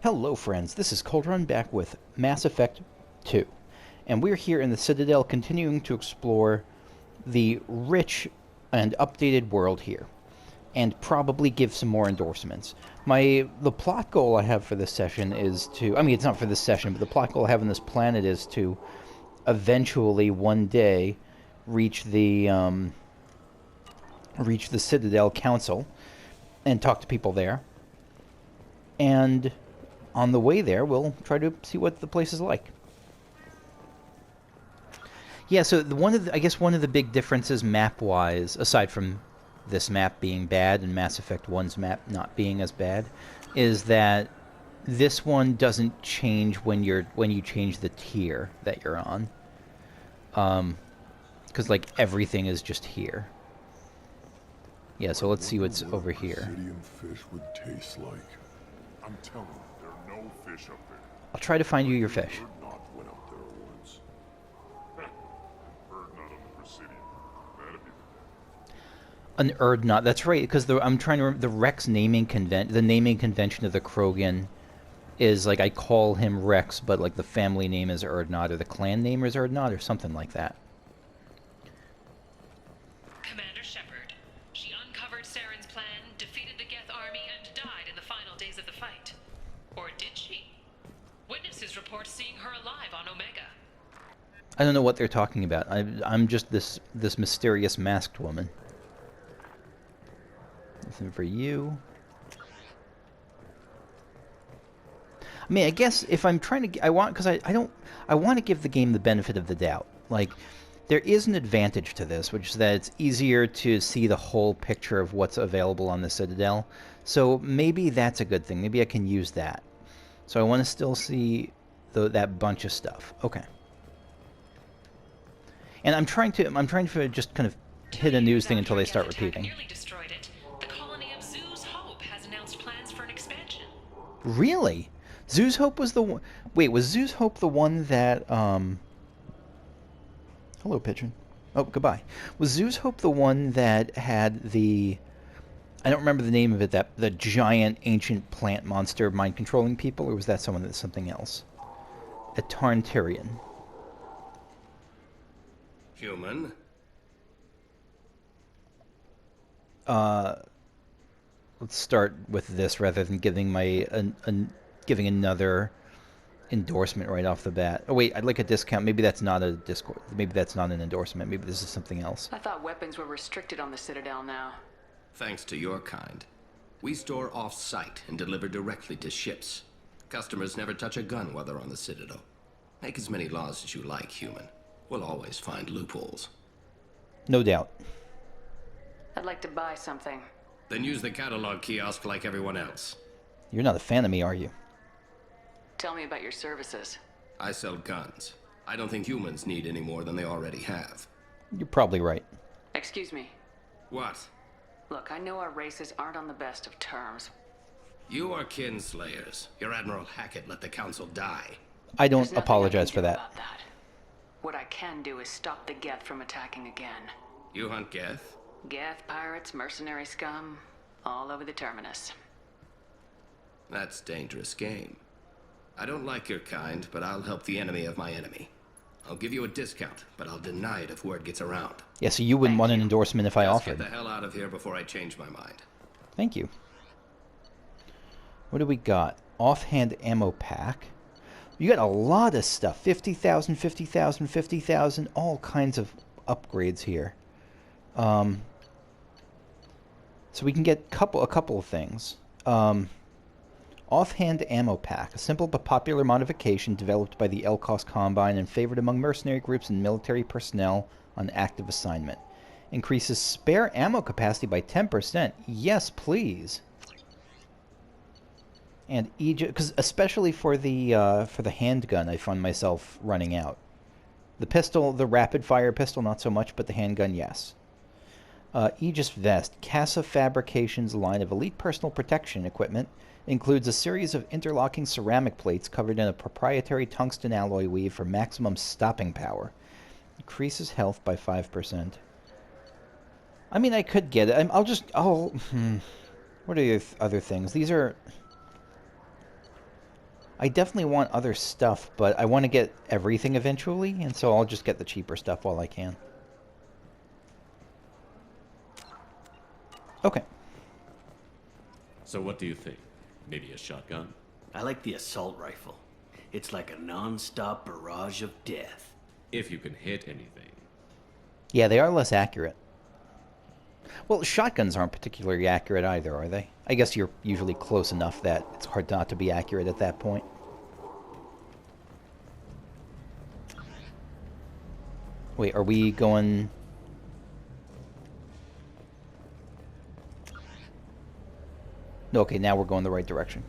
Hello friends, this is Cold Run back with Mass Effect 2, and we're here in the Citadel continuing to explore the rich and updated world here, and probably give some more endorsements. The plot goal I have for this session is to, it's not for this session, but the plot goal I have on this planet is to eventually one day reach the Citadel Council and talk to people there. And on the way there, we'll try to see what the place is like. Yeah, so I guess one of the big differences map-wise, aside from this map being bad and Mass Effect 1's map not being as bad, is that this one doesn't change when you change the tier that you're on. Because like everything is just here. Yeah, so let's see what's over here. Obsidian fish would taste like. I'm telling you, there are no fish up there. I'll try to find you your fish. Not went up there once. Bird not on the Presidium. That'd be the An Erdnot, that's right, because I'm trying to remember the Rex naming the naming convention of the Krogan is like I call him Rex, but like the family name is Erdnot, or the clan name is Erdnot, or something like that. Commander Shepard, she uncovered Saren's plan, defeated the Geth army, and died in the final days of the fight. Or did she? Witnesses report seeing her alive on Omega. I don't know what they're talking about. I'm just this mysterious masked woman. Nothing for you. I mean, I guess if I'm trying to, I want to give the game the benefit of the doubt. Like, there is an advantage to this, which is that it's easier to see the whole picture of what's available on the Citadel. So maybe that's a good thing. Maybe I can use that. So I want to still see that bunch of stuff. Okay. And I'm trying to just kind of hit a news thing until they start repeating. Nearly destroyed it. The colony of Zoo's Hope has announced plans for an expansion. Really? Zoo's Hope was the one... Wait, was Zoo's Hope the one that, Hello, pigeon. Oh, goodbye. Was Zoo's Hope the one that had the... I don't remember the name of it, the giant ancient plant monster mind-controlling people, or was that something else? A Tarntarian. Human? Let's start with this rather than giving giving another endorsement right off the bat. Oh wait, I'd like a discount. Maybe that's not a Discord. Maybe that's not an endorsement. Maybe this is something else. I thought weapons were restricted on the Citadel now. Thanks to your kind. We store off-site and deliver directly to ships. Customers never touch a gun while they're on the Citadel. Make as many laws as you like, human. We'll always find loopholes. No doubt. I'd like to buy something. Then use the catalog kiosk like everyone else. You're not a fan of me, are you? Tell me about your services. I sell guns. I don't think humans need any more than they already have. You're probably right. Excuse me. What? Look, I know our races aren't on the best of terms. You are kinslayers. Your Admiral Hackett let the Council die. I don't There's nothing apologize I can for do that. about that. What I can do is stop the Geth from attacking again. You hunt Geth? Geth, pirates, mercenary scum, all over the terminus. That's dangerous game. I don't like your kind, but I'll help the enemy of my enemy. I'll give you a discount, but I'll deny it if word gets around. Yeah, so you wouldn't want an endorsement if I Just offered. get the hell out of here before I change my mind. Thank you. What do we got? Offhand ammo pack. You got a lot of stuff. 50,000, 50,000, 50,000. All kinds of upgrades here. So we can get a couple of things. Offhand ammo pack. A simple but popular modification developed by the Elkos Combine and favored among mercenary groups and military personnel on active assignment. Increases spare ammo capacity by 10%. Yes, please. And because especially for the handgun, I find myself running out. The pistol, the rapid fire pistol, not so much, but the handgun, yes. Aegis Vest. Casa Fabrications line of elite personal protection equipment includes a series of interlocking ceramic plates covered in a proprietary tungsten alloy weave for maximum stopping power. Increases health by 5%. I mean, I could get it. What are the other things? These are... I definitely want other stuff, but I want to get everything eventually, and so I'll just get the cheaper stuff while I can. Okay. So what do you think? Maybe a shotgun? I like the assault rifle. It's like a non-stop barrage of death. If you can hit anything. Yeah, they are less accurate. Well, shotguns aren't particularly accurate either, are they? I guess you're usually close enough that it's hard not to be accurate at that point. Wait, are we going... Okay, now we're going the right direction.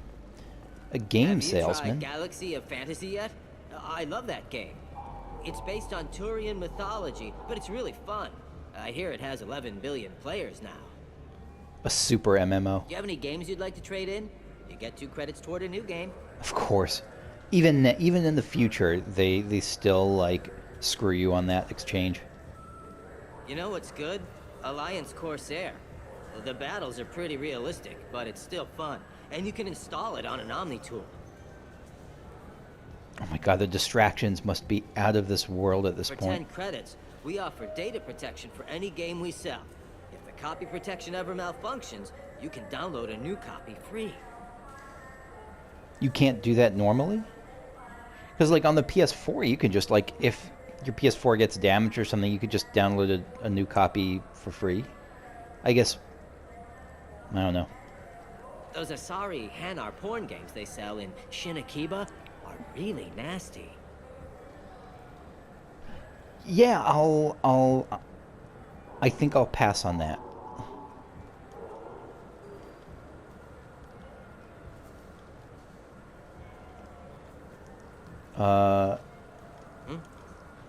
A game salesman? Have you tried Galaxy of Fantasy yet? I love that game. It's based on Turian mythology, but it's really fun. I hear it has 11 billion players now. A super MMO. Do you have any games you'd like to trade in? You get 2 credits toward a new game. Of course. Even in the future, they still, like, screw you on that exchange. You know what's good? Alliance Corsair. The battles are pretty realistic, but it's still fun. And you can install it on an Omni tool. Oh my god, the distractions must be out of this world at this For point. 10 credits, we offer data protection for any game we sell. If the copy protection ever malfunctions, you can download a new copy free. You can't do that normally? Because, like, on the PS4, you can just, like, if your PS4 gets damaged or something, you could just download a new copy for free. I guess... I don't know. Those Asari Hanar porn games they sell in Shinakiba are really nasty. Yeah, I think I'll pass on that.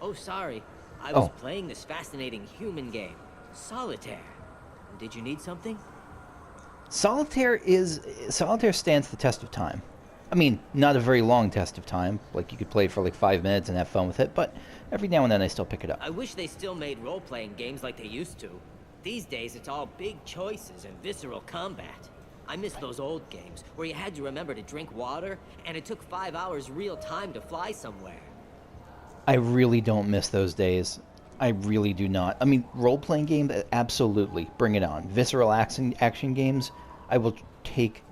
Oh, sorry. I was Oh. playing this fascinating human game, Solitaire. Did you need something? Solitaire stands the test of time. I mean, not a very long test of time. Like, you could play it for like 5 minutes and have fun with it, but every now and then I still pick it up. I wish they still made role-playing games like they used to. These days, it's all big choices and visceral combat. I miss those old games, where you had to remember to drink water, and it took 5 hours real time to fly somewhere. I really don't miss those days. I really do not. I mean, role-playing games, absolutely. Bring it on. Visceral action games, I will take...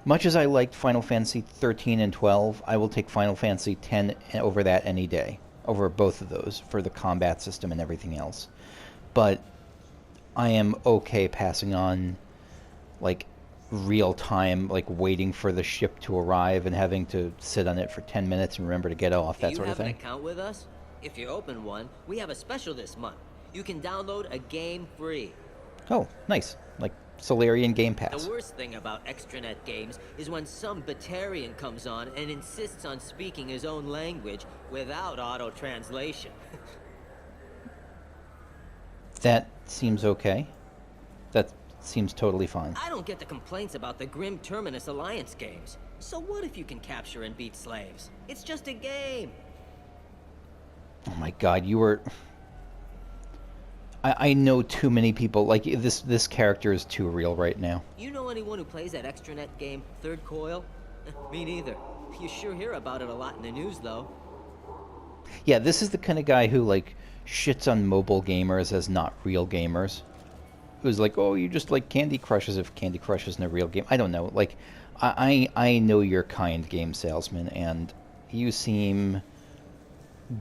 Much as I liked Final Fantasy 13 and 12, I will take Final Fantasy 10 over that any day. Over both of those, for the combat system and everything else. But I am okay passing on, like, real-time, like, waiting for the ship to arrive and having to sit on it for 10 minutes and remember to get off, that sort of thing. Do you have an account with us? If you open one, we have a special this month. You can download a game free. Oh, nice. Like Solarian Game Pass. The worst thing about extranet games is when some Batarian comes on and insists on speaking his own language without auto-translation. That seems okay. That seems totally fine. I don't get the complaints about the Grim Terminus Alliance games. So what if you can capture and beat slaves? It's just a game. Oh my god, you were... I know too many people, like, this character is too real right now. You know anyone who plays that extranet game, Third Coil? Me neither. You sure hear about it a lot in the news, though. Yeah, this is the kind of guy who, like, shits on mobile gamers as not real gamers. Who's like, oh, you just like Candy Crush as if Candy Crush isn't a real game. I don't know. Like, I know your kind, game salesman, and you seem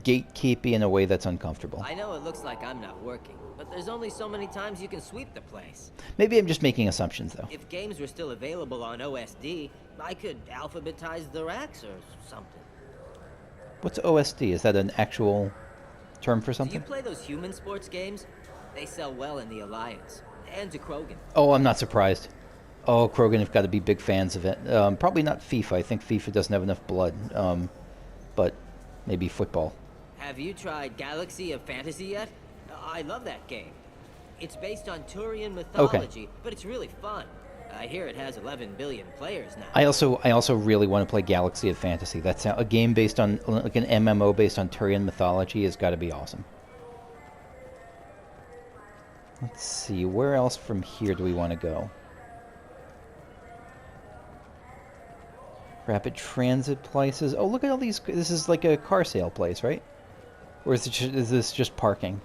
gatekeepy in a way that's uncomfortable. I know it looks like I'm not working, but there's only so many times you can sweep the place. Maybe I'm just making assumptions, though. If games were still available on OSD, I could alphabetize the racks or something. What's OSD? Is that an actual term for Do something? you play those human sports games? They sell well in the Alliance. And to Krogan. Oh, I'm not surprised. Oh, Krogan have got to be big fans of it. Probably not FIFA. I think FIFA doesn't have enough blood. But maybe football. Have you tried Galaxy of Fantasy yet? I love that game. It's based on Turian mythology, but it's really fun. I hear it has 11 billion players now. I also really want to play Galaxy of Fantasy. That's a game based on, like, an MMO based on Turian mythology has got to be awesome. Let's see, where else from here do we want to go? Rapid transit places. Oh, look at all these. This is like a car sale place, right? Or is this just parking?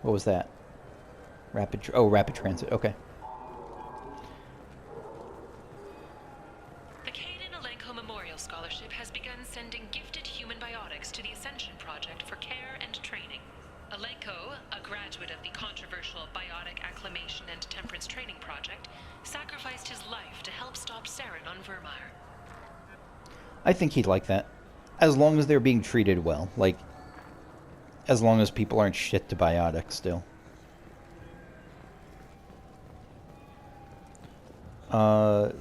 What was that? Rapid transit. Okay. The Kaden Alenko Memorial Scholarship has begun sending gifted human biotics to the Ascension Project for care and training. Alenko, a graduate of the controversial Biotic Acclimation and Temperance Training Project, sacrificed his life to help stop Saren on Vermeer. I think he'd like that. As long as they're being treated well. Like, as long as people aren't shit to biotics still.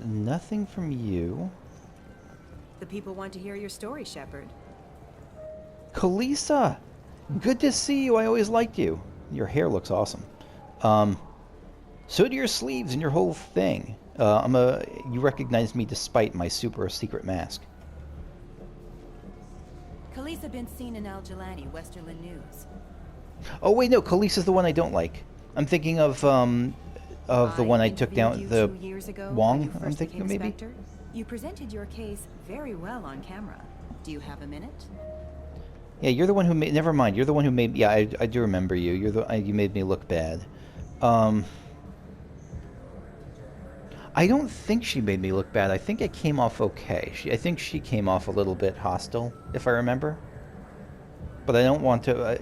Nothing from you. The people want to hear your story, Shepard. Khalisah! Good to see you. I always liked you. Your hair looks awesome. So do your sleeves and your whole thing. You recognized me despite my super secret mask. Khalisah been seen in al-Jilani, Westerland News. Oh wait, no, Khalisah's the one I don't like. I'm thinking of the one I took down, the 2 years ago, Wong, I'm thinking of maybe? Inspector. You presented your case very well on camera. Do you have a minute? Yeah, you're the one who made, never mind, you're the one who made, yeah, I do remember you. You made me look bad. I don't think she made me look bad. I think I came off okay. I think she came off a little bit hostile, if I remember. But I don't want to,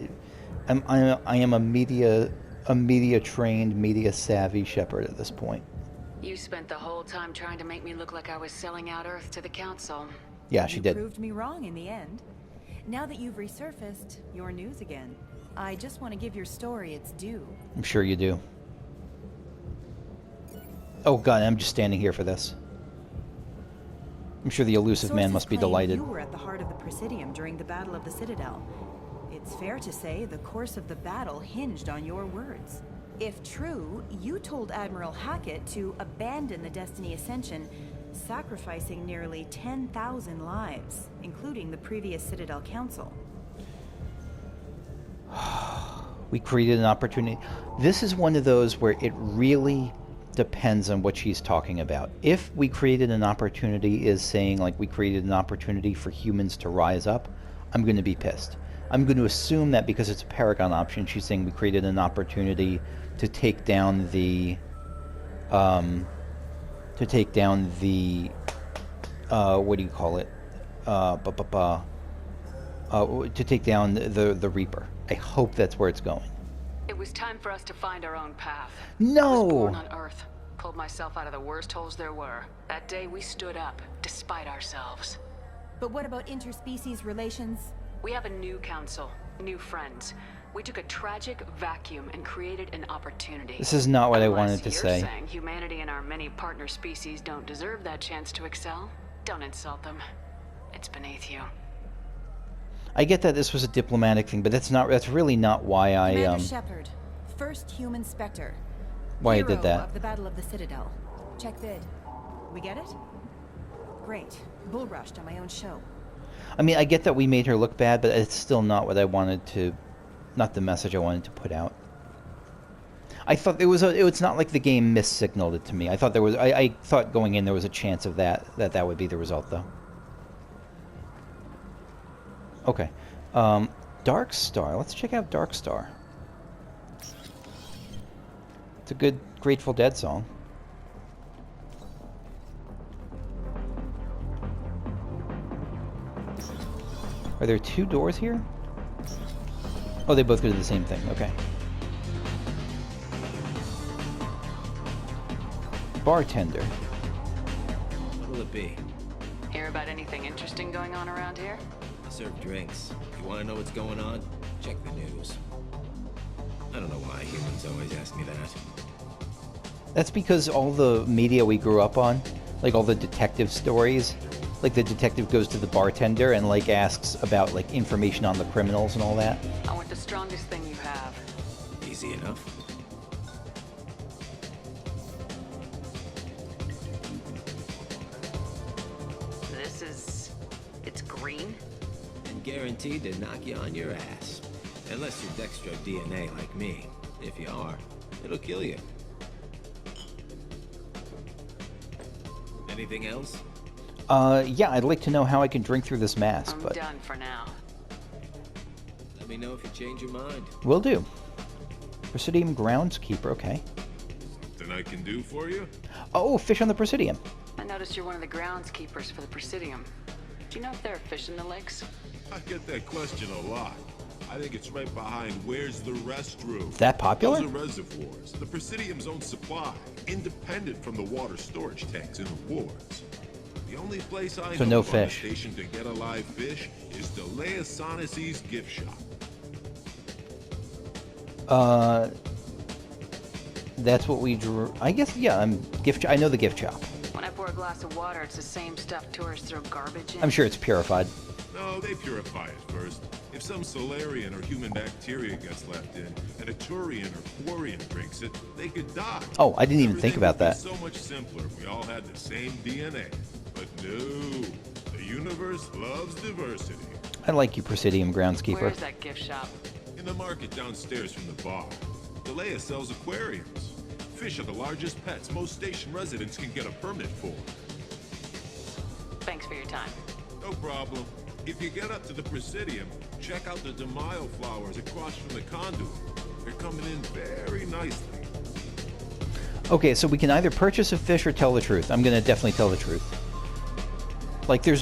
I am a media trained, media savvy Shepard at this point. You spent the whole time trying to make me look like I was selling out Earth to the Council. Yeah, she did. You proved me wrong in the end. Now that you've resurfaced, you're news again. I just want to give your story its due. I'm sure you do. Oh god, I'm just standing here for this. I'm sure the elusive man must be delighted. You were at the heart of the Presidium during the Battle of the Citadel. It's fair to say the course of the battle hinged on your words. If true, you told Admiral Hackett to abandon the Destiny Ascension, sacrificing nearly 10,000 lives, including the previous Citadel Council. We created an opportunity. This is one of those where it really depends on what she's talking about. If we created an opportunity is saying like we created an opportunity for humans to rise up, I'm going to be pissed. I'm going to assume that because it's a Paragon option, she's saying we created an opportunity to take down the what do you call it? To take down the Reaper. I hope that's where it's going. It was time for us to find our own path. No! I was born on Earth. Pulled myself out of the worst holes there were. That day we stood up, despite ourselves. But what about interspecies relations? We have a new council, new friends. We took a tragic vacuum and created an opportunity. This is not what I wanted to say. You're saying humanity and our many partner species don't deserve that chance to excel? Don't insult them. It's beneath you. I get that this was a diplomatic thing, but that's really not why Commander Shepard, first human Spectre. Why Hero I did that. Of the Battle of the Citadel. Check vid. We get it? Great. Bull rushed on my own show. I mean, I get that we made her look bad, but it's still not what I wanted to, not the message I wanted to put out. I thought it's not like the game missignaled it to me. I thought I thought going in there was a chance of that would be the result though. Okay. Dark Star. Let's check out Dark Star. It's a good Grateful Dead song. Are there two doors here? Oh, they both go to the same thing. Okay. Bartender. What'll it be? Hear about anything interesting going on around here? I serve drinks. You want to know what's going on? Check the news. I don't know why humans always ask me that. That's because all the media we grew up on, like all the detective stories, like the detective goes to the bartender and like asks about like information on the criminals and all that. I want the strongest thing you have. Easy enough. It's green? And guaranteed to knock you on your ass. Unless you're Dextro DNA like me. If you are, it'll kill you. Anything else? Yeah, I'd like to know how I can drink through this mask, I'm but... done for now. Let me know if you change your mind. Will do. Presidium Groundskeeper, okay. Something I can do for you? Oh, fish on the Presidium. I noticed you're one of the groundskeepers for the Presidium. Do you know if there are fish in the lakes? I get that question a lot. I think it's right behind where's the restroom. That popular? Those are reservoirs. The Presidium's own supply, independent from the water storage tanks in the wards. The only place I So know no of on the fish. station to get a live fish is Delea Sonesi's gift shop. That's what we drew. I guess, yeah, I know the gift shop. When I pour a glass of water, it's the same stuff tourists throw garbage in. I'm sure it's purified. No, they purify it first. If some Solarian or human bacteria gets left in, and a Turian or Quarian drinks it, they could die. Oh, I didn't even think Everything about would be that. so much simpler if we all had the same DNA. But no, the universe loves diversity. I like you, Presidium Groundskeeper. Where's that gift shop? In the market downstairs from the bar, Delea sells aquariums. Fish are the largest pets most station residents can get a permit for. Thanks for your time. No problem. If you get up to the Presidium, check out the DeMaio flowers across from the conduit. They're coming in very nicely. Okay, so we can either purchase a fish or tell the truth. I'm gonna definitely tell the truth. Like, there's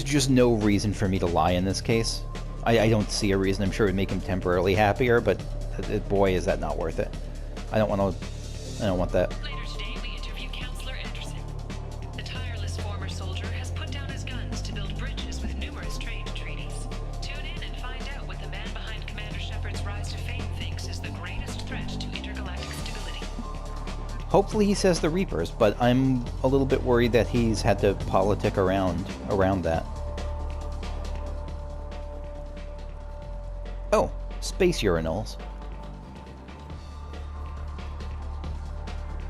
just no reason for me to lie in this case. I don't see a reason. I'm sure it would make him temporarily happier, but boy, is that not worth it. I don't want that. Later today, we interview Councilor Anderson. The tireless former soldier has put down his guns to build bridges with numerous trade treaties. Tune in and find out what the man behind Commander Shepard's rise to fame thinks is the greatest threat to intergalactic stability. Hopefully he says the Reapers, but I'm a little bit worried that he's had to politic around that. Oh, space urinals.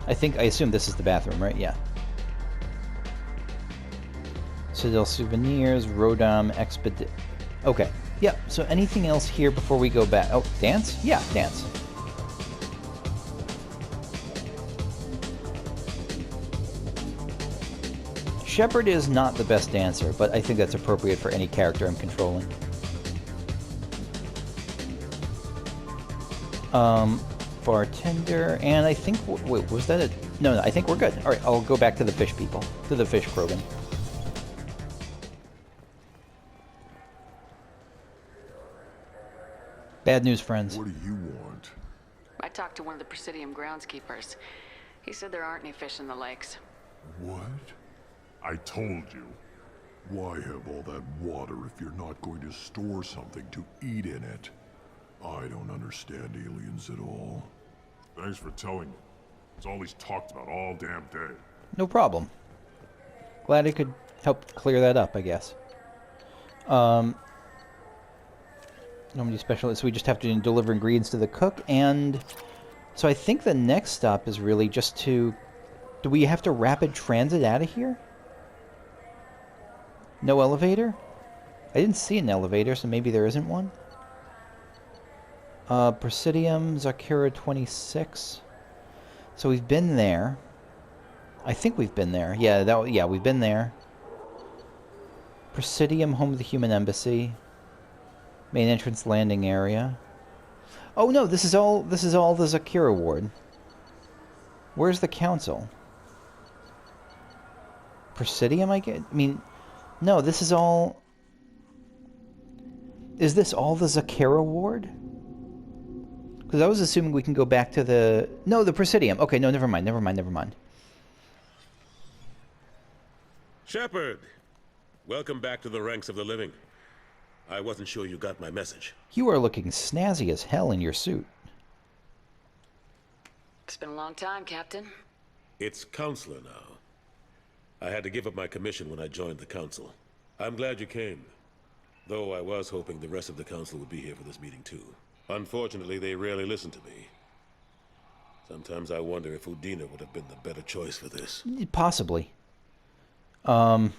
I assume this is the bathroom, right? Yeah. Citadel souvenirs, Rodam expedit. Okay. Yeah. So anything else here before we go back? Oh, dance? Yeah, dance. Shepard is not the best dancer, but I think that's appropriate for any character I'm controlling. Bartender, and I think, wait, was that a... No, I think we're good. Alright, I'll go back to the fish people. To the fish Krogan. Bad news, friends. What do you want? I talked to one of the Presidium groundskeepers. He said there aren't any fish in the lakes. What? I told you. Why have all that water if you're not going to store something to eat in it? I don't understand aliens at all. Thanks for telling me. It's all he's talked about all damn day. No problem. Glad I could help clear that up, I guess. Normandy specialist, so we just have to deliver ingredients to the cook, and... So I think the next stop is really just to... Do we have to rapid transit out of here? No elevator? I didn't see an elevator, so maybe there isn't one. Presidium, Zakura 26. So we've been there. I think we've been there. Yeah, we've been there. Presidium, home of the Human Embassy. Main entrance landing area. Oh no, this is all the Zakura ward. Where's the council? Presidium, I mean, no, this is all... Is this all the Zakura ward? Because I was assuming we can go back to the... No, the Presidium. Okay, no, never mind. Shepard! Welcome back to the ranks of the living. I wasn't sure you got my message. You are looking snazzy as hell in your suit. It's been a long time, Captain. It's Counselor now. I had to give up my commission when I joined the Council. I'm glad you came. Though I was hoping the rest of the Council would be here for this meeting too. Unfortunately, they rarely listen to me. Sometimes I wonder if Udina would have been the better choice for this. Possibly. I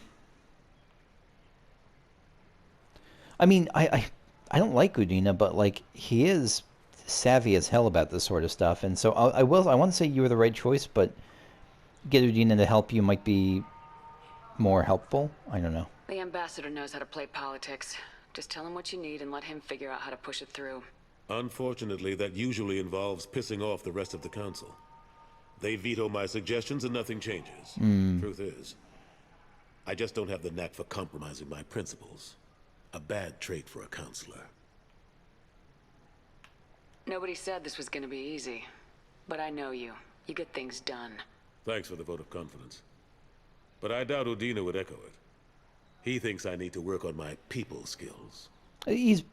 mean, I don't like Udina, but like he is savvy as hell about this sort of stuff, and so I want to say you were the right choice, but get Udina to help you might be more helpful. I don't know. The ambassador knows how to play politics. Just tell him what you need and let him figure out how to push it through. Unfortunately, that usually involves pissing off the rest of the council. They veto my suggestions and nothing changes. Truth is, I just don't have the knack for compromising my principles. A bad trait for a counselor. Nobody said this was gonna be easy. But I know you. You get things done. Thanks for the vote of confidence. But I doubt Udina would echo it. He thinks I need to work on my people skills. He's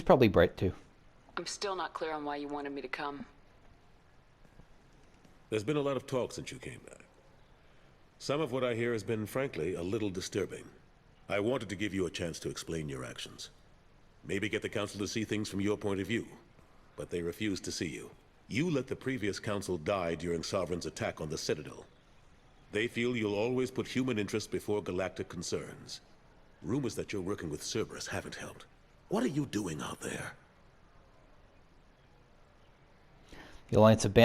probably bright too. I'm still not clear on why you wanted me to come. There's been a lot of talk since you came back. Some of what I hear has been, frankly, a little disturbing. I wanted to give you a chance to explain your actions. Maybe get the council to see things from your point of view. But they refused to see you. You let the previous council die during Sovereign's attack on the Citadel. They feel you'll always put human interests before galactic concerns. Rumors that you're working with Cerberus haven't helped. What are you doing out there? The Alliance of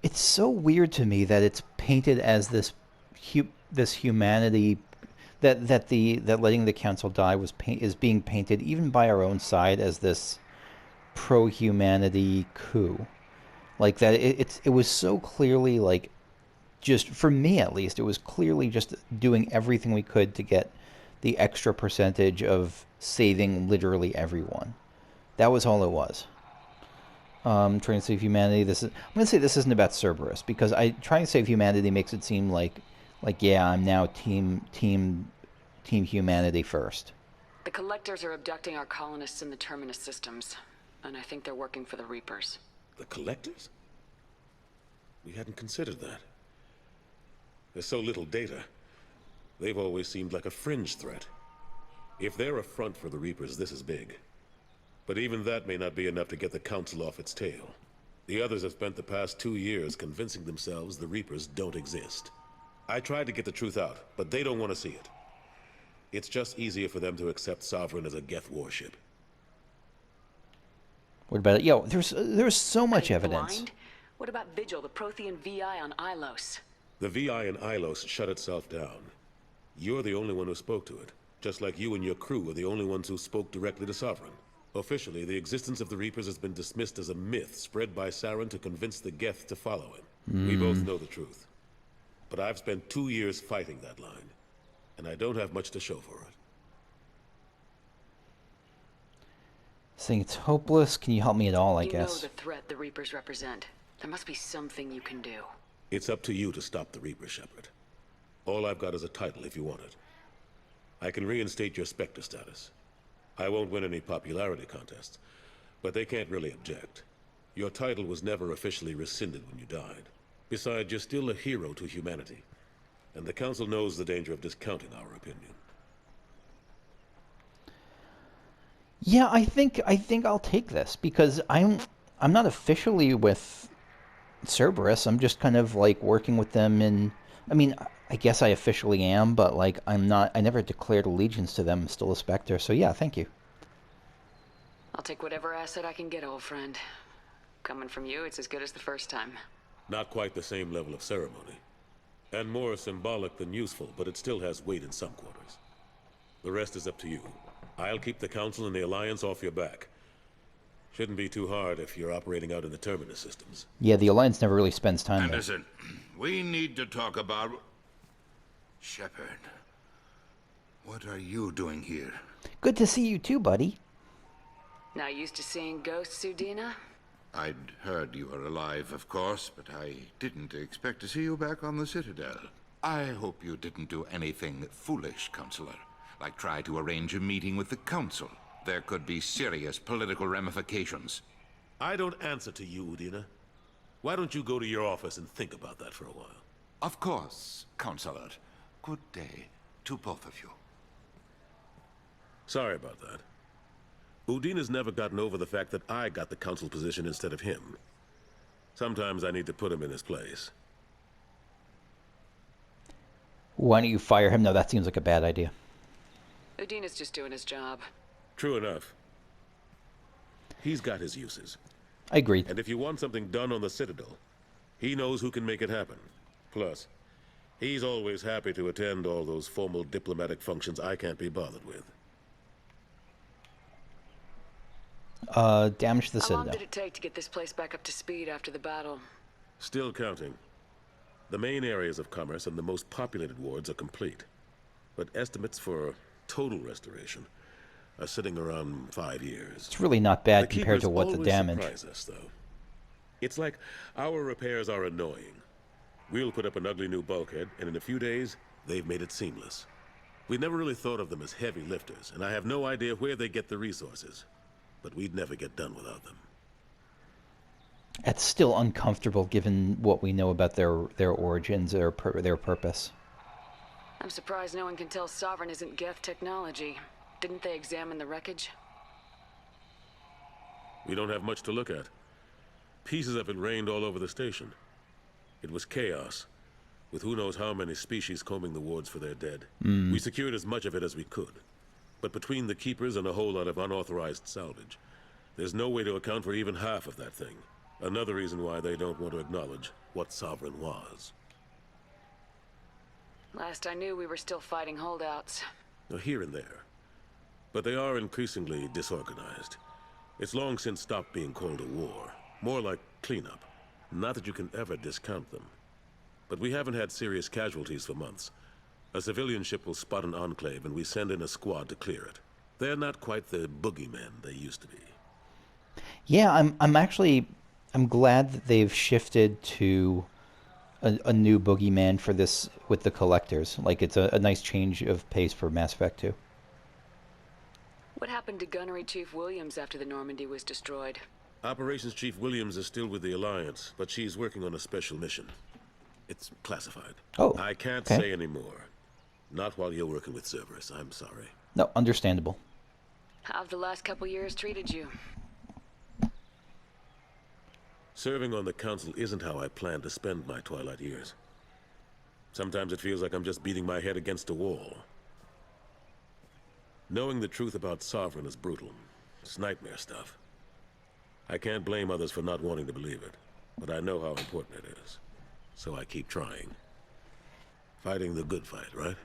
it's so weird to me that it's painted as this humanity that letting the council die is being painted even by our own side as this pro-humanity coup. Like that it was so clearly, like, just for me at least, it was clearly just doing everything we could to get the extra percentage of saving literally everyone. That was all it was. Trying to save humanity. I'm going to say this isn't about Cerberus, because trying to save humanity makes it seem like yeah, I'm now team humanity first. The Collectors are abducting our colonists in the Terminus systems, and I think they're working for the Reapers. The Collectors? We hadn't considered that. There's so little data. They've always seemed like a fringe threat. If they're a front for the Reapers, this is big. But even that may not be enough to get the Council off its tail. The others have spent the past 2 years convincing themselves the Reapers don't exist. I tried to get the truth out, but they don't want to see it. It's just easier for them to accept Sovereign as a Geth warship. What about it? Yo, there's so much evidence. Blind? What about Vigil, the Prothean VI on Ilos? The VI in Ilos shut itself down. You're the only one who spoke to it, just like you and your crew are the only ones who spoke directly to Sovereign. Officially, the existence of the Reapers has been dismissed as a myth spread by Saren to convince the Geth to follow him. We both know the truth. But I've spent 2 years fighting that line, and I don't have much to show for it. Saying it's hopeless. Can you help me at all, I guess? You know the threat the Reapers represent. There must be something you can do. It's up to you to stop the Reaper, Shepard. All I've got is a title if you want it. I can reinstate your Spectre status. I won't win any popularity contests, but they can't really object. Your title was never officially rescinded when you died. Besides, you're still a hero to humanity, and the Council knows the danger of discounting our opinion. Yeah, I think I'll take this, because I'm not officially with Cerberus. I'm just kind of like working with them, and I mean, I guess I officially am, but like I never declared allegiance to them. I'm still a Spectre, so yeah, thank you. I'll take whatever asset I can get, old friend. Coming from you, it's as good as the first time. Not quite the same level of ceremony, and more symbolic than useful, but it still has weight in some quarters. The rest is up to you. I'll keep the Council and the Alliance off your back. Shouldn't be too hard if you're operating out in the Terminus systems. Yeah, the Alliance never really spends time there. Anderson, we need to talk about... Shepard, what are you doing here? Good to see you too, buddy. Not used to seeing ghosts, Udina? I'd heard you were alive, of course, but I didn't expect to see you back on the Citadel. I hope you didn't do anything foolish, Councilor, like try to arrange a meeting with the Council. There could be serious political ramifications. I don't answer to you, Udina. Why don't you go to your office and think about that for a while? Of course, Councilor. Good day to both of you. Sorry about that. Udina's never gotten over the fact that I got the Council position instead of him. Sometimes I need to put him in his place. Why don't you fire him? No, that seems like a bad idea. Udina's just doing his job. True enough. He's got his uses. I agree. And if you want something done on the Citadel, he knows who can make it happen. Plus, he's always happy to attend all those formal diplomatic functions I can't be bothered with. Damage to the How long Citadel. did it take to get this place back up to speed after the battle? Still counting. The main areas of commerce and the most populated wards are complete. But estimates for total restoration are sitting around 5 years. It's really not bad The compared to keepers what the always damage. surprise us, though. It's like our repairs are annoying. We'll put up an ugly new bulkhead, and in a few days, they've made it seamless. We never really thought of them as heavy lifters, and I have no idea where they get the resources. But we'd never get done without them. It's still uncomfortable given what we know about their origins, their purpose. I'm surprised no one can tell Sovereign isn't Geth technology. Didn't they examine the wreckage? We don't have much to look at. Pieces of it rained all over the station. It was chaos, with who knows how many species combing the wards for their dead. We secured as much of it as we could. But between the keepers and a whole lot of unauthorized salvage, there's no way to account for even half of that thing. Another reason why they don't want to acknowledge what Sovereign was. Last I knew, we were still fighting holdouts. Here and there. But they are increasingly disorganized. It's long since stopped being called a war. More like cleanup. Not that you can ever discount them. But we haven't had serious casualties for months. A civilian ship will spot an enclave and we send in a squad to clear it. They're not quite the boogeymen they used to be. Yeah, I'm glad that they've shifted to a new boogeyman for this with the collectors. Like, it's a nice change of pace for Mass Effect 2. What happened to Gunnery Chief Williams after the Normandy was destroyed? Operations Chief Williams is still with the Alliance, but she's working on a special mission. It's classified. Oh, I can't okay. say any more. Not while you're working with Cerberus, I'm sorry. No, understandable. How have the last couple years treated you? Serving on the Council isn't how I plan to spend my twilight years. Sometimes it feels like I'm just beating my head against a wall. Knowing the truth about Sovereign is brutal. It's nightmare stuff. I can't blame others for not wanting to believe it, but I know how important it is. So I keep trying. Fighting the good fight, right?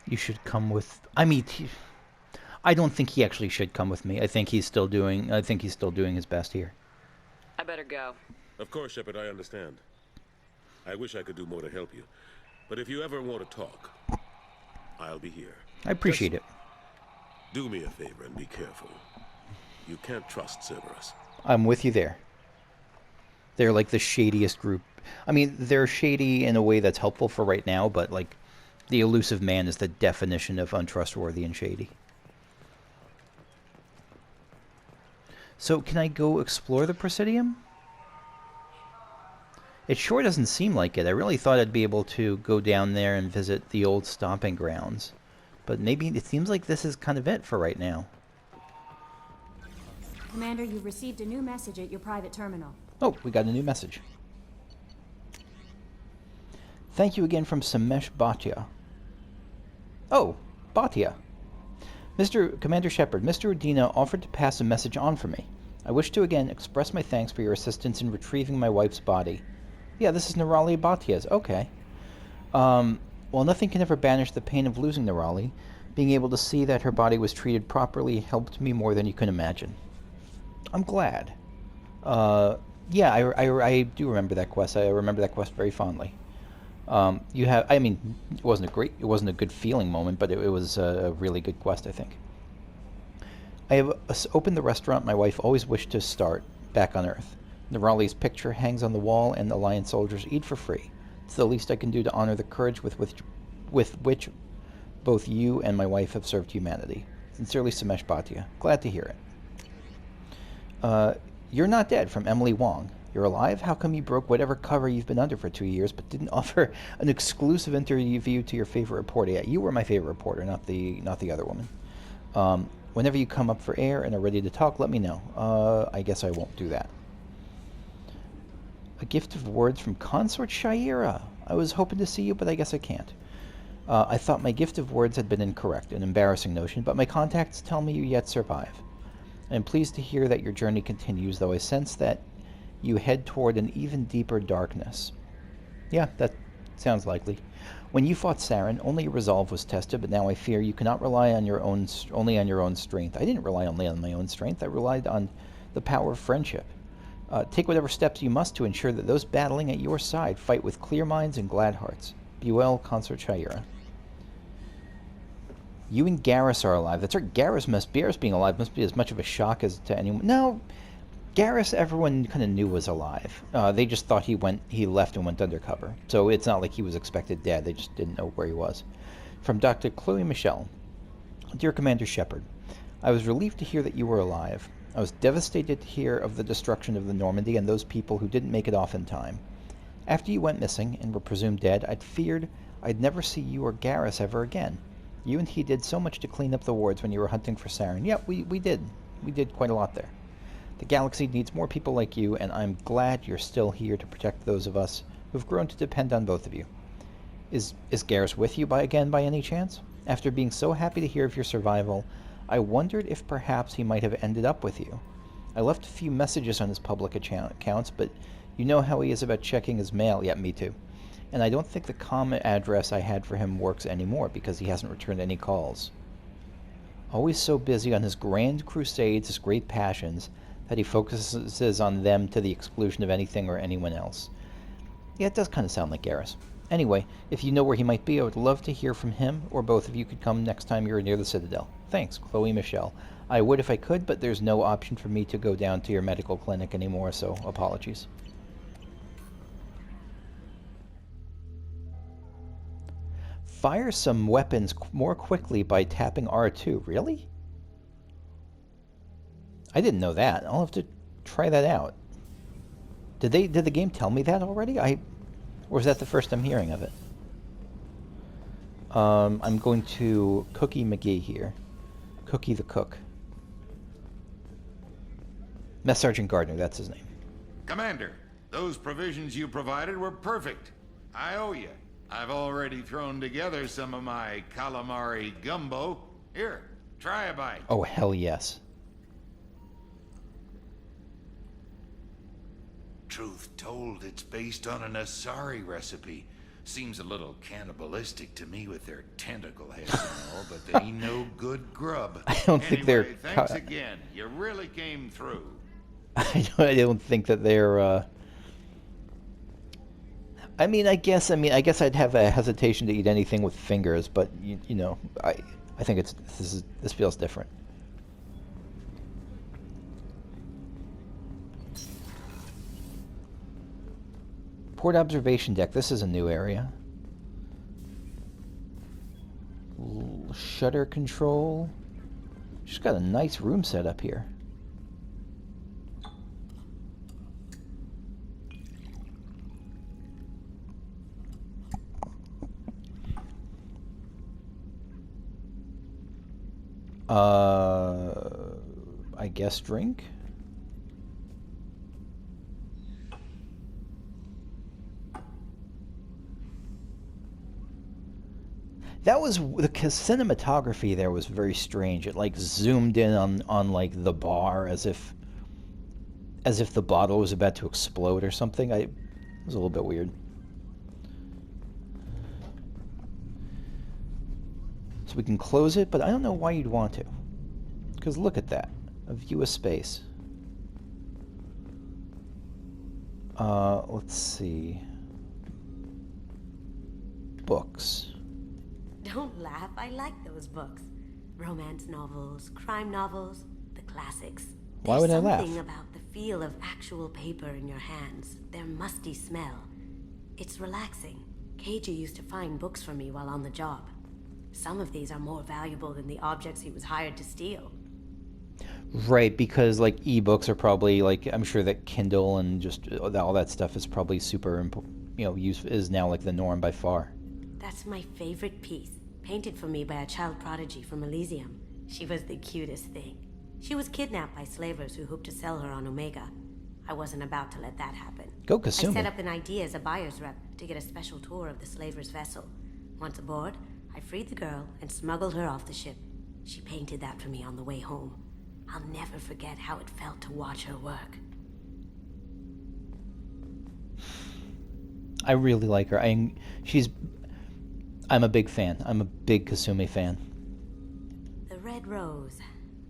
You should come with... I mean, I don't think he actually should come with me. I think he's still doing his best here. I better go. Of course, Shepard, I understand. I wish I could do more to help you. But if you ever want to talk, I'll be here. I appreciate it. Do me a favor and be careful. You can't trust Cerberus. I'm with you there. They're like the shadiest group. I mean, they're shady in a way that's helpful for right now, but like the elusive man is the definition of untrustworthy and shady. So can I go explore the Presidium? It sure doesn't seem like it. I really thought I'd be able to go down there and visit the old stomping grounds. But maybe it seems like this is kind of it for right now. Commander, you've received a new message at your private terminal. Oh, we got a new message. Thank you again from Samesh Bhatia. Oh, Bhatia. Commander Shepard, Mr. Udina offered to pass a message on for me. I wish to again express my thanks for your assistance in retrieving my wife's body. Yeah, this is Nerali Bhatia's. Okay. While nothing can ever banish the pain of losing Nerali, being able to see that her body was treated properly helped me more than you can imagine. I'm glad. Yeah, I do remember that quest. I remember that quest very fondly. I mean, it wasn't a good feeling moment, but it was a really good quest, I think. I have opened the restaurant my wife always wished to start, back on Earth. Nerali's picture hangs on the wall, and the Alliance soldiers eat for free. It's the least I can do to honor the courage with which both you and my wife have served humanity. Sincerely, Samesh Bhatia. Glad to hear it. You're not dead, from Emily Wong. You're alive? How come you broke whatever cover you've been under for 2 years, but didn't offer an exclusive interview to your favorite reporter? Yeah, you were my favorite reporter, not the other woman. Whenever you come up for air and are ready to talk, let me know. I guess I won't do that. A gift of words from Consort Shaira. I was hoping to see you, but I guess I can't. I thought my gift of words had been incorrect, an embarrassing notion, but my contacts tell me you yet survive. I am pleased to hear that your journey continues, though I sense that you head toward an even deeper darkness. Yeah, that sounds likely. When you fought Saren, only your resolve was tested, but now I fear you cannot rely on only on your own strength. I didn't rely only on my own strength. I relied on the power of friendship. Take whatever steps you must to ensure that those battling at your side fight with clear minds and glad hearts. Be well, Consort Shaira. You and Garrus are alive. That's right. Garrus being alive must be as much of a shock as to anyone. No, Garrus, everyone kind of knew was alive. They just thought he left and went undercover. So it's not like he was expected dead. They just didn't know where he was. From Dr. Chloe Michelle. Dear Commander Shepard, I was relieved to hear that you were alive. I was devastated to hear of the destruction of the Normandy and those people who didn't make it off in time. After you went missing and were presumed dead, I'd feared I'd never see you or Garrus ever again. You and he did so much to clean up the wards when you were hunting for Saren. Yeah, we did. We did quite a lot there. The galaxy needs more people like you, and I'm glad you're still here to protect those of us who've grown to depend on both of you. Is Garrus with you by any chance? After being so happy to hear of your survival, I wondered if perhaps he might have ended up with you. I left a few messages on his public accounts, but you know how he is about checking his mail. Yeah, me too. And I don't think the comm address I had for him works anymore because he hasn't returned any calls. Always so busy on his grand crusades, his great passions, that he focuses on them to the exclusion of anything or anyone else. Yeah, it does kind of sound like Garrus. Anyway, if you know where he might be, I would love to hear from him, or both of you could come next time you're near the Citadel. Thanks, Chloe Michelle. I would if I could, but there's no option for me to go down to your medical clinic anymore, so apologies. Fire some weapons more quickly by tapping R2. Really? I didn't know that. I'll have to try that out. Did the game tell me that already? Or is that the first I'm hearing of it? I'm going to Cookie McGee here. Cookie the Cook. Mess Sergeant Gardner, that's his name. Commander, those provisions you provided were perfect. I owe you. I've already thrown together some of my calamari gumbo. Here, try a bite. Oh, hell yes. Truth told, it's based on an Asari recipe. Seems a little cannibalistic to me with their tentacle heads and all, but they no good grub. I don't think they're... Thanks again. You really came through. I don't think that they're... I guess I'd have a hesitation to eat anything with fingers, but you know, I think this feels different. Port observation deck. This is a new area. Shutter control. Just got a nice room set up here. I guess drink? That was the cinematography there was very strange. It like zoomed in on like the bar as if the bottle was about to explode or something. It was a little bit weird. So we can close it, but I don't know why you'd want to. Because look at that. A view of space. Let's see. Books. Don't laugh, I like those books. Romance novels, crime novels, the classics. Why would I laugh? There's something about the feel of actual paper in your hands, their musty smell. It's relaxing. Keiji used to find books for me while on the job. Some of these are more valuable than the objects he was hired to steal. Right, because like ebooks are probably like, I'm sure that Kindle and just all that stuff is probably super, is now like the norm by far. That's my favorite piece, painted for me by a child prodigy from Elysium. She was the cutest thing. She was kidnapped by slavers who hoped to sell her on Omega. I wasn't about to let that happen. Go Kasumi. I set up an idea as a buyer's rep to get a special tour of the slaver's vessel. Once aboard, I freed the girl and smuggled her off the ship. She painted that for me on the way home. I'll never forget how it felt to watch her work. I really like her. I'm a big fan. I'm a big Kasumi fan. The red rose.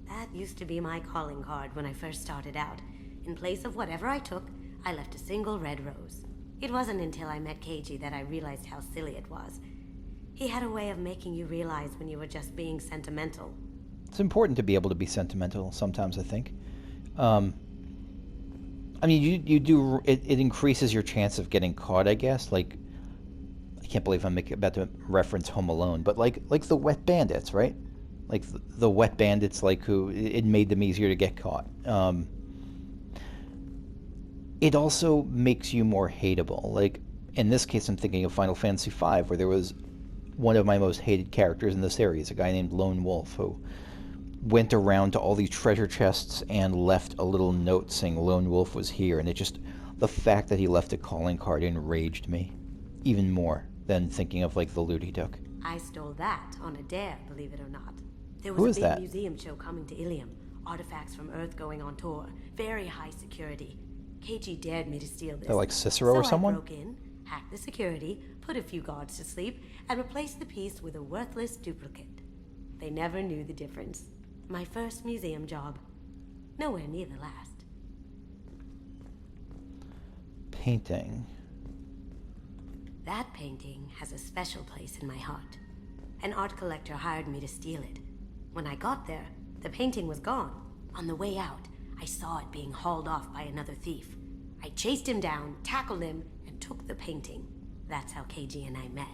That used to be my calling card when I first started out. In place of whatever I took, I left a single red rose. It wasn't until I met Keiji that I realized how silly it was. He had a way of making you realize when you were just being sentimental. It's important to be able to be sentimental sometimes, I think. I mean, you do. It increases your chance of getting caught, I guess. Like, I can't believe I'm about to reference Home Alone, but like the wet bandits, right? Like the wet bandits, like who it made them easier to get caught. It also makes you more hateable. Like in this case, I'm thinking of Final Fantasy V, where there was one of my most hated characters in the series, a guy named Lone Wolf, who went around to all these treasure chests and left a little note saying Lone Wolf was here, and the fact that he left a calling card enraged me even more than thinking of like the loot he took. I stole that on a dare, believe it or not. There Who was is a big that? museum show coming to Ilium. Artifacts from Earth going on tour. Very high security. Keiji dared me to steal this. They're like Cicero or someone? So I broke in, hacked the security, put a few guards to sleep, and replaced the piece with a worthless duplicate. They never knew the difference. My first museum job. Nowhere near the last. Painting. That painting has a special place in my heart. An art collector hired me to steal it. When I got there, the painting was gone. On the way out, I saw it being hauled off by another thief. I chased him down, tackled him, and took the painting. That's how Keiji and I met.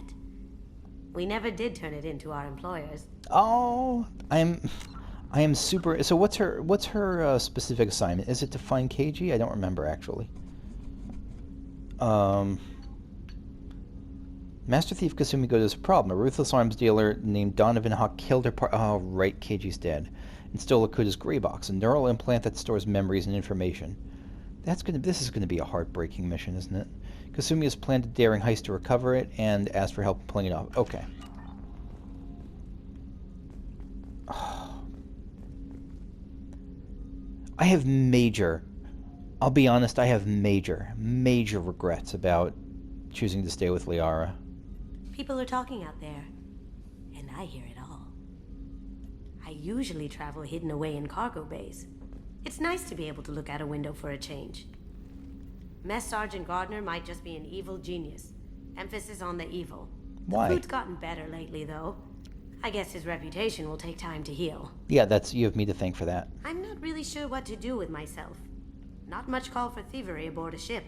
We never did turn it into our employers. Oh, I am super. So what's her specific assignment? Is it to find Keiji? I don't remember actually. Master Thief Kasumi Goto's a problem. A ruthless arms dealer named Donovan Hawk killed her Oh, right, Keiji's dead. And stole Akuda's gray box, a neural implant that stores memories and information. This is gonna be a heartbreaking mission, isn't it? Kasumi has planned a daring heist to recover it and asked for help in pulling it off. Okay. I have I'll be honest, I have major regrets about choosing to stay with Liara. People are talking out there, and I hear it all. I usually travel hidden away in cargo bays. It's nice to be able to look out a window for a change. Mess Sergeant Gardner might just be an evil genius. Emphasis on the evil. Why? The food's gotten better lately, though. I guess his reputation will take time to heal. Yeah, you have me to thank for that. I'm not really sure what to do with myself. Not much call for thievery aboard a ship.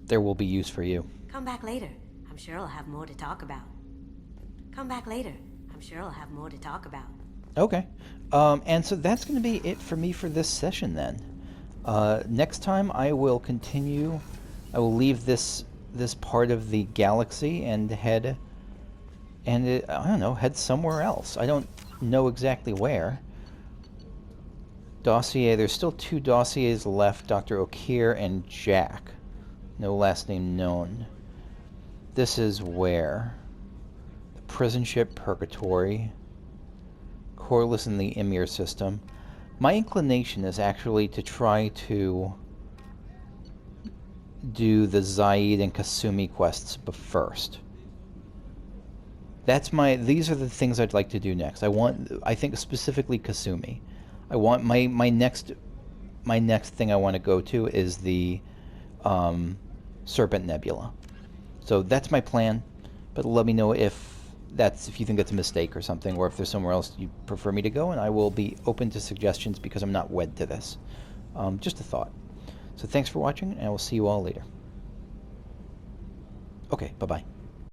There will be use for you. Come back later. I'm sure I'll have more to talk about. Come back later. I'm sure I'll have more to talk about. Okay. And so that's going to be it for me for this session then. Next time I will continue. I will leave this part of the galaxy and head somewhere else. I don't know exactly where. Dossier, there's still 2 dossiers left, Dr. O'Keefe and Jack. No last name known. This is where? The prison ship Purgatory. Corliss in the Emir system. My inclination is actually to try to do the Zaid and Kasumi quests first. These are the things I'd like to do next. I think specifically Kasumi. I want my next thing I want to go to is the Serpent Nebula. So that's my plan, but let me know if you think that's a mistake or something, or if there's somewhere else you prefer me to go, and I will be open to suggestions because I'm not wed to this. Just a thought. So thanks for watching, and I will see you all later. Okay, bye-bye.